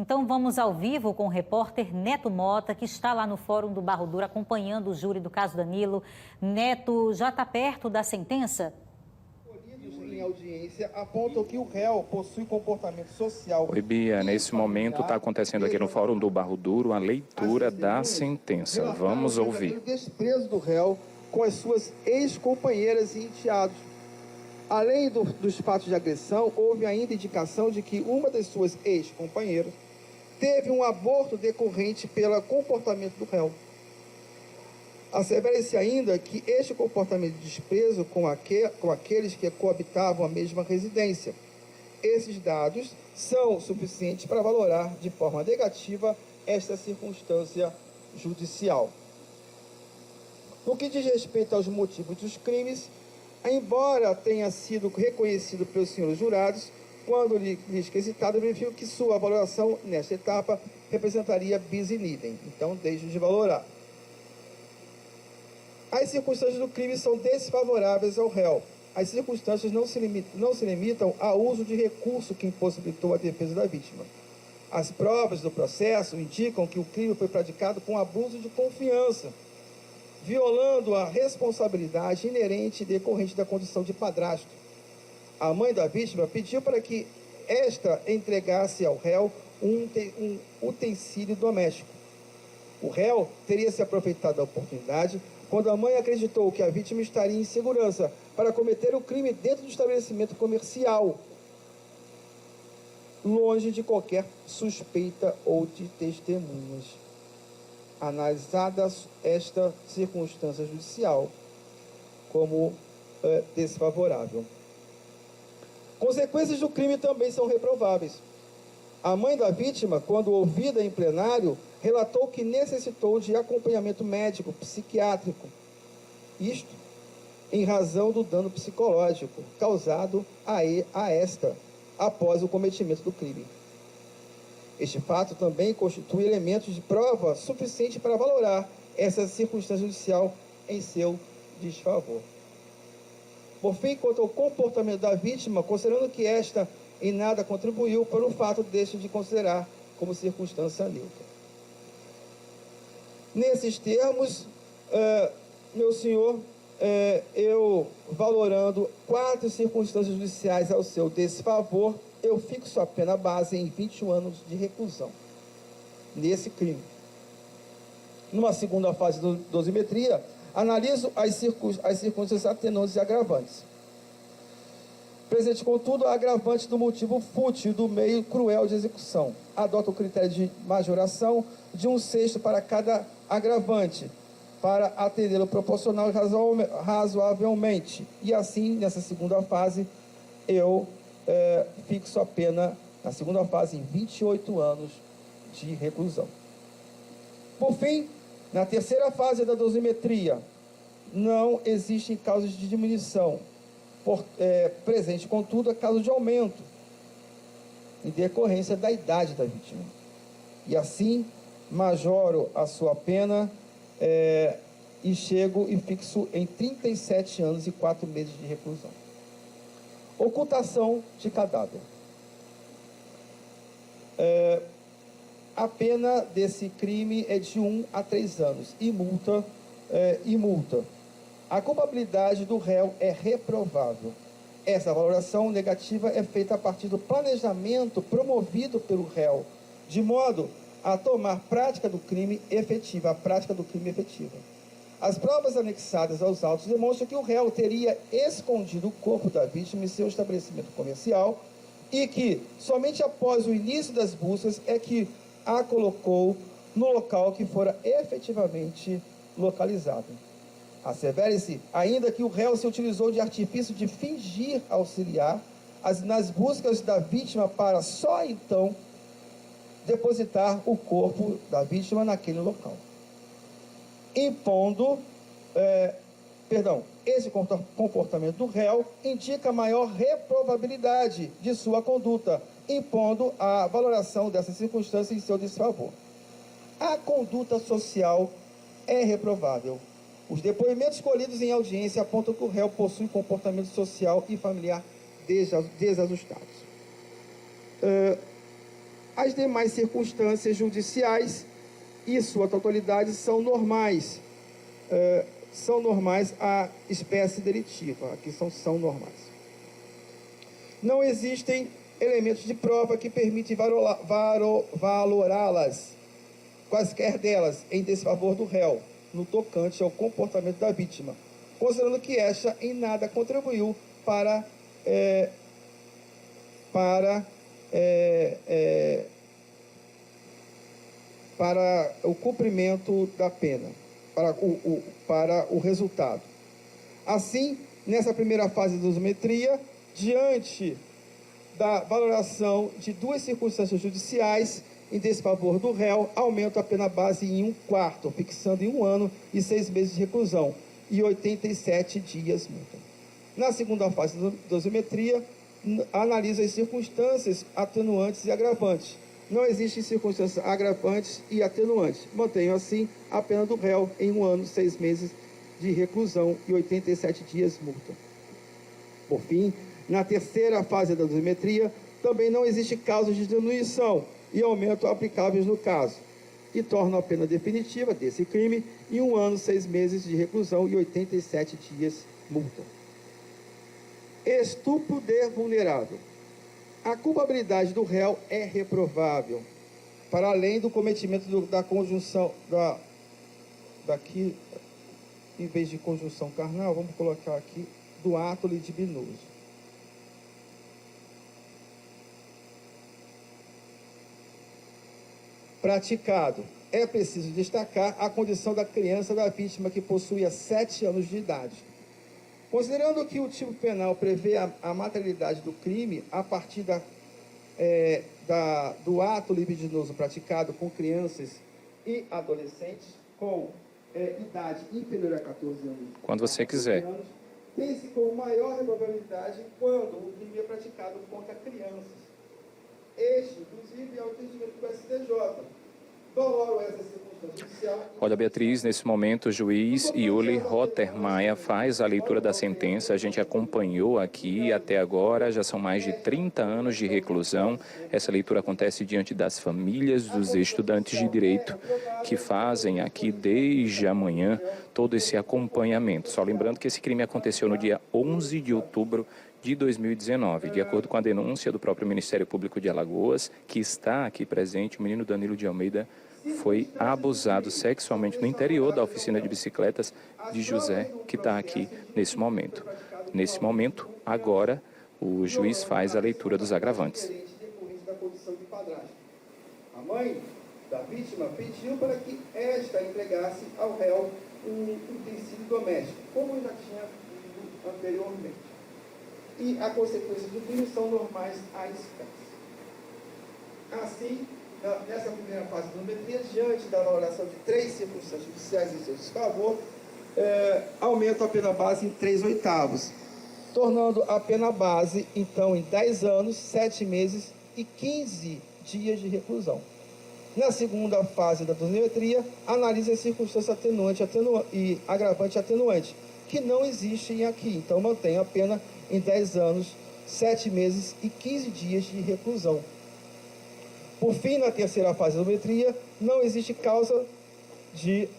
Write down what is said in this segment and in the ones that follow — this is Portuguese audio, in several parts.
Então vamos ao vivo com o repórter Neto Mota, que está lá no Fórum do Barro Duro acompanhando o júri do caso Danilo. Neto, já está perto da sentença? Em audiência apontam que o réu possui comportamento social. Oi, Bia, nesse momento está acontecendo aqui no Fórum do Barro Duro a leitura da sentença. Vamos ouvir. O desprezo do réu com as suas ex-companheiras e enteados. Além dos fatos de agressão, houve ainda indicação de que uma das suas ex-companheiras teve um aborto decorrente pelo comportamento do réu. Assevera-se ainda que este comportamento de desprezo com aqueles que coabitavam a mesma residência. Esses dados são suficientes para valorar de forma negativa esta circunstância judicial. No que diz respeito aos motivos dos crimes, embora tenha sido reconhecido pelos senhores jurados, quando lhes quesitado, verifico que sua valoração nesta etapa representaria bis in idem. Então, deixo de valorar. As circunstâncias do crime são desfavoráveis ao réu. As circunstâncias não se limitam ao uso de recurso que impossibilitou a defesa da vítima. As provas do processo indicam que o crime foi praticado com abuso de confiança, violando a responsabilidade inerente e decorrente da condição de padrasto. A mãe da vítima pediu para que esta entregasse ao réu um utensílio doméstico. O réu teria se aproveitado da oportunidade quando a mãe acreditou que a vítima estaria em segurança para cometer o crime dentro do estabelecimento comercial, longe de qualquer suspeita ou de testemunhas. Analisada esta circunstância judicial como desfavorável. Consequências do crime também são reprováveis. A mãe da vítima, quando ouvida em plenário, relatou que necessitou de acompanhamento médico, psiquiátrico. Isto em razão do dano psicológico causado a esta após o cometimento do crime. Este fato também constitui elementos de prova suficiente para valorar essa circunstância judicial em seu desfavor. Por fim, quanto ao comportamento da vítima, considerando que esta em nada contribuiu para o fato deste de considerar como circunstância neutra. Nesses termos, meu senhor, eu valorando 4 circunstâncias judiciais ao seu desfavor, eu fixo a pena base em 21 anos de reclusão nesse crime. Numa segunda fase da dosimetria, analiso as circunstâncias atenuantes e agravantes. Presente, contudo, a agravante do motivo fútil do meio cruel de execução. Adota o critério de majoração de 1/6 para cada agravante, para atendê-lo proporcional e razoavelmente. E assim, nessa segunda fase, eu fixo a pena, na segunda fase, em 28 anos de reclusão. Por fim, na terceira fase da dosimetria, não existem causas de diminuição. Presente, contudo, a causa de aumento em decorrência da idade da vítima. E assim, majoro a sua pena e chego e fixo em 37 anos e 4 meses de reclusão. Ocultação de cadáver. A pena desse crime é de 1 a 3 anos e multa. A culpabilidade do réu é reprovável. Essa valoração negativa é feita a partir do planejamento promovido pelo réu, de modo a tomar prática do crime efetiva, As provas anexadas aos autos demonstram que o réu teria escondido o corpo da vítima em seu estabelecimento comercial e que, somente após o início das buscas, é que a colocou no local que fora efetivamente localizado. Assevere-se ainda que o réu se utilizou de artifício de fingir auxiliar nas buscas da vítima para só então depositar o corpo da vítima naquele local. Esse comportamento do réu indica maior reprovabilidade de sua conduta, impondo a valoração dessa circunstância em seu desfavor. A conduta social é reprovável. Os depoimentos colhidos em audiência apontam que o réu possui comportamento social e familiar desajustados. As demais circunstâncias judiciais e sua totalidade são normais à espécie delitiva. Aqui são normais. Não existem elementos de prova que permitem valorá-las, quaisquer delas, em desfavor do réu, no tocante ao comportamento da vítima, considerando que esta em nada contribuiu para o cumprimento da pena, para o resultado. Assim, nessa primeira fase da dosimetria, diante da valoração de duas circunstâncias judiciais em desfavor do réu, aumenta a pena base em 1/4, fixando em 1 ano e 6 meses de reclusão e 87 dias multa. Na segunda fase da dosimetria, analisa as circunstâncias atenuantes e agravantes. Não existem circunstâncias agravantes e atenuantes. Mantenho, assim, a pena do réu em 1 ano, 6 meses de reclusão e 87 dias multa. Por fim, na terceira fase da dosimetria, também não existe causa de diminuição e aumento aplicáveis no caso, e torna a pena definitiva desse crime em 1 ano, 6 meses de reclusão e 87 dias multa. Estupro de vulnerável. A culpabilidade do réu é reprovável, para além do cometimento da conjunção, daqui, em vez de conjunção carnal, vamos colocar aqui, do ato libidinoso. Praticado. É preciso destacar a condição da criança da vítima, que possuía 7 anos de idade. Considerando que o tipo penal prevê a materialidade do crime a partir do ato libidinoso praticado com crianças e adolescentes com idade inferior a 14 anos. Quando você quiser. Tem-se com maior probabilidade quando o crime é praticado contra crianças. Este, inclusive, é o entendimento do STJ. Valoro essa circunstância judicial. Olha, Beatriz, nesse momento o juiz Yuli Rottermeier faz a leitura da sentença. A gente acompanhou aqui até agora, já são mais de 30 anos de reclusão. Essa leitura acontece diante das famílias dos estudantes de direito que fazem aqui desde amanhã todo esse acompanhamento. Só lembrando que esse crime aconteceu no dia 11 de outubro de 2019. De acordo com a denúncia do próprio Ministério Público de Alagoas, que está aqui presente, o menino Danilo de Almeida foi abusado sexualmente no interior da oficina de bicicletas de José, que está aqui nesse momento. Nesse momento, agora, o juiz faz a leitura dos agravantes. A mãe da vítima pediu para que esta entregasse ao réu um utensílio doméstico, como já tinha dito anteriormente. E a consequência do crime são normais à espécie. Assim, nessa primeira fase da dosimetria, diante da valoração de 3 circunstâncias judiciais em seu desfavor, aumenta a pena base em 3/8, tornando a pena base, então, em 10 anos, 7 meses e 15 dias de reclusão. Na segunda fase da dosimetria, analisa as circunstâncias atenuante e agravante e atenuante, que não existem aqui. Então, mantém a pena em 10 anos, 7 meses e 15 dias de reclusão. Por fim, na terceira fase da dosimetria, não existe causa de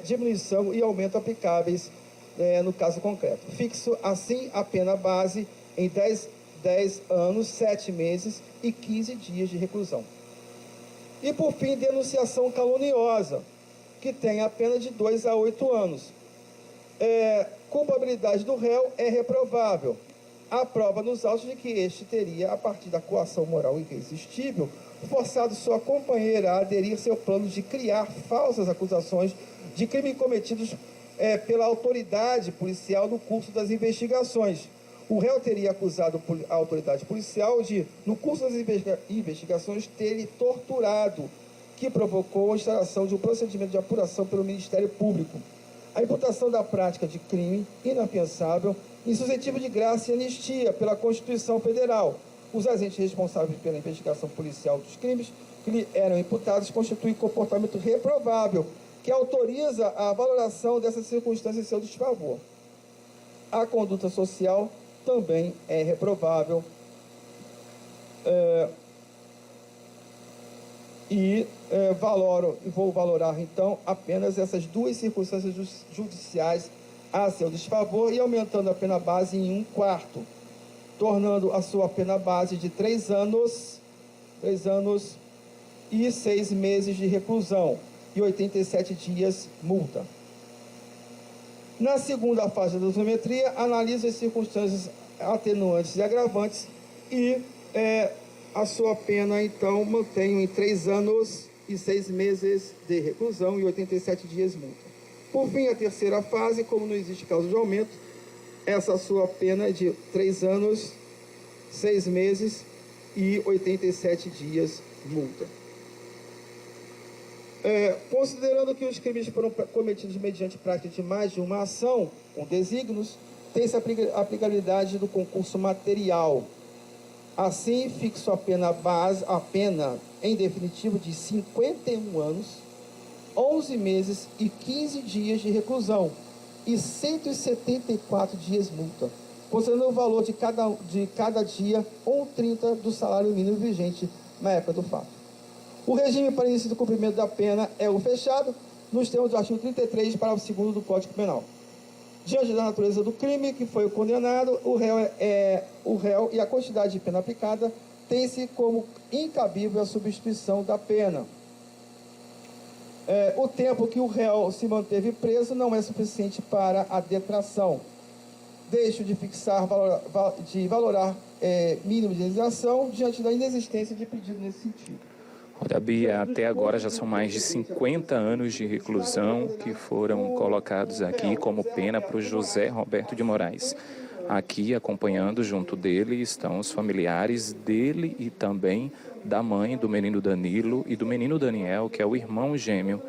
diminuição e aumento aplicáveis no caso concreto. Fixo, assim, a pena base em 10 anos, 7 meses e 15 dias de reclusão. E, por fim, denunciação caluniosa, que tem a pena de 2 a 8 anos. Culpabilidade do réu é reprovável. Há prova nos autos de que este teria, a partir da coação moral irresistível, forçado sua companheira a aderir seu plano de criar falsas acusações de crime cometidos pela autoridade policial no curso das investigações. O réu teria acusado a autoridade policial de, no curso das investigações, ter torturado, que provocou a instalação de um procedimento de apuração pelo Ministério Público. A imputação da prática de crime inafiançável, insuscetível de graça e anistia pela Constituição Federal. Os agentes responsáveis pela investigação policial dos crimes que lhe eram imputados constituem comportamento reprovável, que autoriza a valoração dessas circunstâncias em seu desfavor. A conduta social também é reprovável. e vou valorar, então, apenas essas duas circunstâncias judiciais a seu desfavor e aumentando a pena base em 1/4, tornando a sua pena base de 3 anos e 6 meses de reclusão e 87 dias multa. Na segunda fase da dosimetria, analisa as circunstâncias atenuantes e agravantes e a sua pena, então, mantenho em 3 anos e 6 meses de reclusão e 87 dias multa. Por fim, a terceira fase, como não existe causa de aumento, essa sua pena de 3 anos, 6 meses e 87 dias multa. Considerando que os crimes foram cometidos mediante prática de mais de uma ação, com desígnios, tem-se a aplicabilidade do concurso material. Assim, fixo a pena em definitivo de 51 anos, 11 meses e 15 dias de reclusão e 174 dias multa, considerando o valor de cada dia 1/30 do salário mínimo vigente na época do fato. O regime para início do cumprimento da pena é o fechado, nos termos do artigo 33, parágrafo 2º do Código Penal. Diante da natureza do crime que foi o condenado, o réu e a quantidade de pena aplicada tem-se como incabível a substituição da pena. O tempo que o réu se manteve preso não é suficiente para a detração. Deixo de valorar mínimo de indenização diante da inexistência de pedido nesse sentido. Olha, Bia, até agora já são mais de 50 anos de reclusão que foram colocados aqui como pena para o José Roberto de Moraes. Aqui, acompanhando junto dele, estão os familiares dele e também da mãe do menino Danilo e do menino Daniel, que é o irmão gêmeo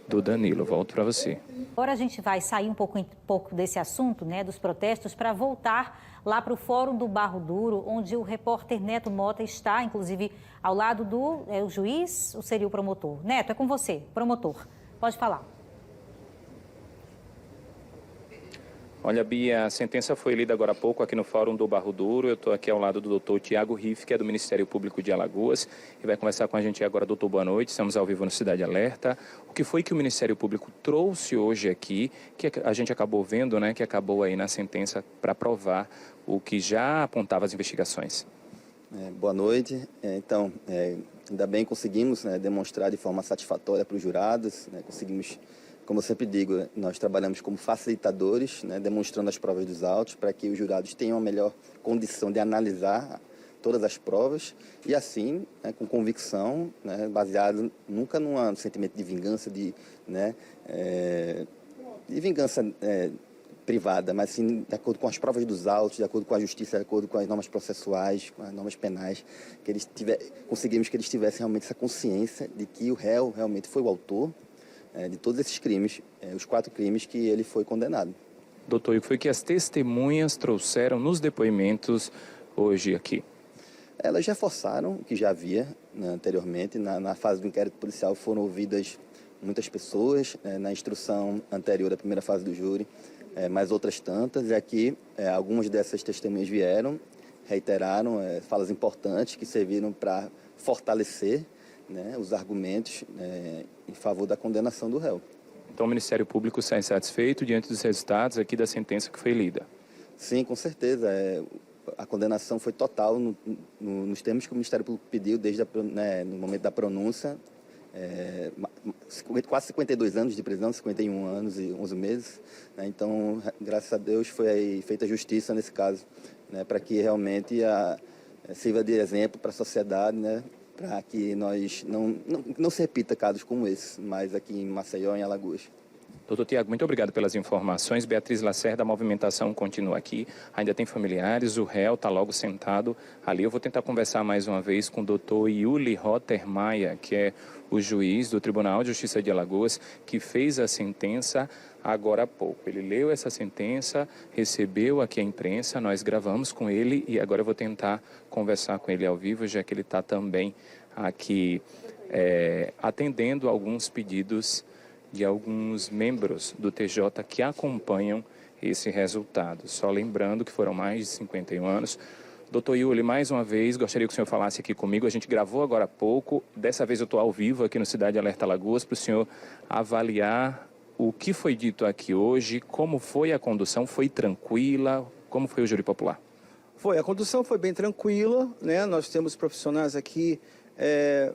do Danilo. Volto para você. Agora a gente vai sair um pouco desse assunto, né, dos protestos, para voltar lá para o Fórum do Barro Duro, onde o repórter Neto Mota está, inclusive, ao lado do o juiz ou seria o promotor? Neto, é com você, promotor. Pode falar. Olha, Bia, a sentença foi lida agora há pouco aqui no Fórum do Barro Duro. Eu estou aqui ao lado do doutor Tiago Riff, que é do Ministério Público de Alagoas, e vai conversar com a gente agora. Doutor, boa noite. Estamos ao vivo no Cidade Alerta. O que foi que o Ministério Público trouxe hoje aqui, que a gente acabou vendo, né, que acabou aí na sentença para provar o que já apontava as investigações? Boa noite. Então, ainda bem conseguimos, né, demonstrar de forma satisfatória para os jurados, né, conseguimos. Como eu sempre digo, nós trabalhamos como facilitadores, né, demonstrando as provas dos autos para que os jurados tenham a melhor condição de analisar todas as provas e assim, né, com convicção, né, baseado nunca num sentimento de vingança, de vingança privada, mas sim de acordo com as provas dos autos, de acordo com a justiça, de acordo com as normas processuais, com as normas penais, que conseguimos que eles tivessem realmente essa consciência de que o réu realmente foi o autor de todos esses crimes, os 4 crimes que ele foi condenado. Doutor, e o que foi que as testemunhas trouxeram nos depoimentos hoje aqui? Elas reforçaram o que já havia, né, anteriormente. Na fase do inquérito policial foram ouvidas muitas pessoas, na instrução anterior da primeira fase do júri, mais outras tantas. E aqui, algumas dessas testemunhas vieram, reiteraram falas importantes que serviram para fortalecer, né, os argumentos em favor da condenação do réu. Então o Ministério Público sai satisfeito diante dos resultados aqui da sentença que foi lida? Sim, com certeza. A condenação foi total nos termos que o Ministério Público pediu desde no momento da pronúncia. Quase 52 anos de prisão, 51 anos e 11 meses. Né? Então, graças a Deus, foi feita justiça nesse caso, né, para que realmente sirva de exemplo para a sociedade, né, para que nós não se repita casos como esse, mas aqui em Maceió, em Alagoas. Doutor Tiago, muito obrigado pelas informações. Beatriz Lacerda, a movimentação continua aqui. Ainda tem familiares, o réu está logo sentado ali. Eu vou tentar conversar mais uma vez com o doutor Yuli Rottermeier, que é o juiz do Tribunal de Justiça de Alagoas, que fez a sentença agora há pouco. Ele leu essa sentença, recebeu aqui a imprensa, nós gravamos com ele e agora eu vou tentar conversar com ele ao vivo, já que ele está também aqui atendendo alguns pedidos de alguns membros do TJ que acompanham esse resultado. Só lembrando que foram mais de 51 anos. Doutor Yuli, mais uma vez, gostaria que o senhor falasse aqui comigo. A gente gravou agora há pouco, dessa vez eu estou ao vivo aqui no Cidade Alerta Alagoas, para o senhor avaliar o que foi dito aqui hoje, como foi a condução, foi tranquila, como foi o júri popular? A condução foi bem tranquila, né? Nós temos profissionais aqui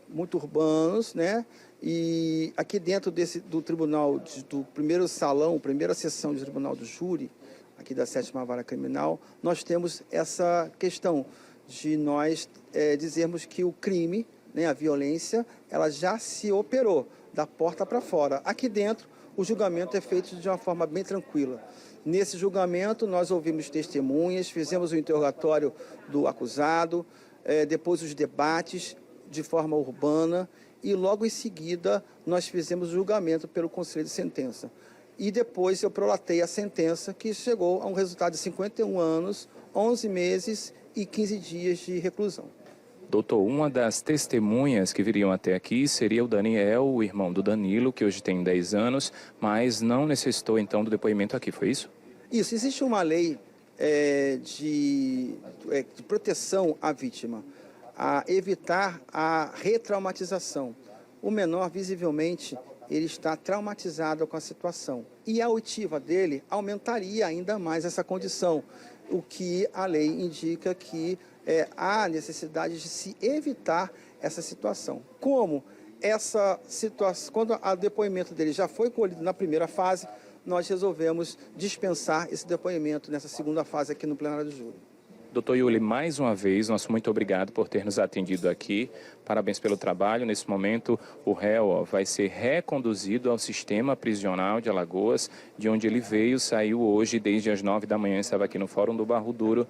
muito urbanos, né? E aqui dentro do tribunal, do primeiro salão, primeira sessão do tribunal do júri, aqui da 7ª Vara Criminal, nós temos essa questão de nós dizermos que o crime, né, a violência, ela já se operou da porta para fora. Aqui dentro, o julgamento é feito de uma forma bem tranquila. Nesse julgamento, nós ouvimos testemunhas, fizemos o interrogatório do acusado, depois os debates de forma urbana e logo em seguida nós fizemos o julgamento pelo Conselho de Sentença. E depois eu prolatei a sentença, que chegou a um resultado de 51 anos, 11 meses e 15 dias de reclusão. Doutor, uma das testemunhas que viriam até aqui seria o Daniel, o irmão do Danilo, que hoje tem 10 anos, mas não necessitou então do depoimento aqui, foi isso? Isso, existe uma lei de proteção à vítima, a evitar a retraumatização. O menor, visivelmente, ele está traumatizado com a situação. E a oitiva dele aumentaria ainda mais essa condição, o que a lei indica que há necessidade de se evitar essa situação. Como essa situação, quando o depoimento dele já foi colhido na primeira fase, nós resolvemos dispensar esse depoimento nessa segunda fase aqui no plenário do júri. Doutor Yuli, mais uma vez, nosso muito obrigado por ter nos atendido aqui. Parabéns pelo trabalho. Nesse momento, o réu vai ser reconduzido ao sistema prisional de Alagoas, de onde ele veio, saiu hoje desde as 9 da manhã, estava aqui no Fórum do Barro Duro,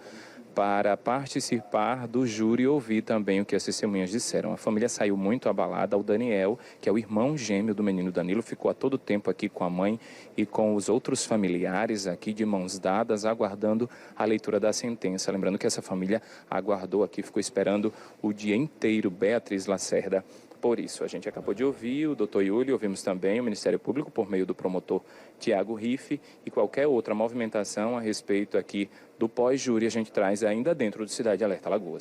para participar do júri e ouvir também o que as testemunhas disseram. A família saiu muito abalada. O Daniel, que é o irmão gêmeo do menino Danilo, ficou a todo tempo aqui com a mãe e com os outros familiares aqui de mãos dadas, aguardando a leitura da sentença. Lembrando que essa família aguardou aqui, ficou esperando o dia inteiro, Beatriz Lacerda. Por isso, a gente acabou de ouvir o doutor Yuli, ouvimos também o Ministério Público por meio do promotor Tiago Riffe, e qualquer outra movimentação a respeito aqui do pós-júri a gente traz ainda dentro do Cidade Alerta Alagoas.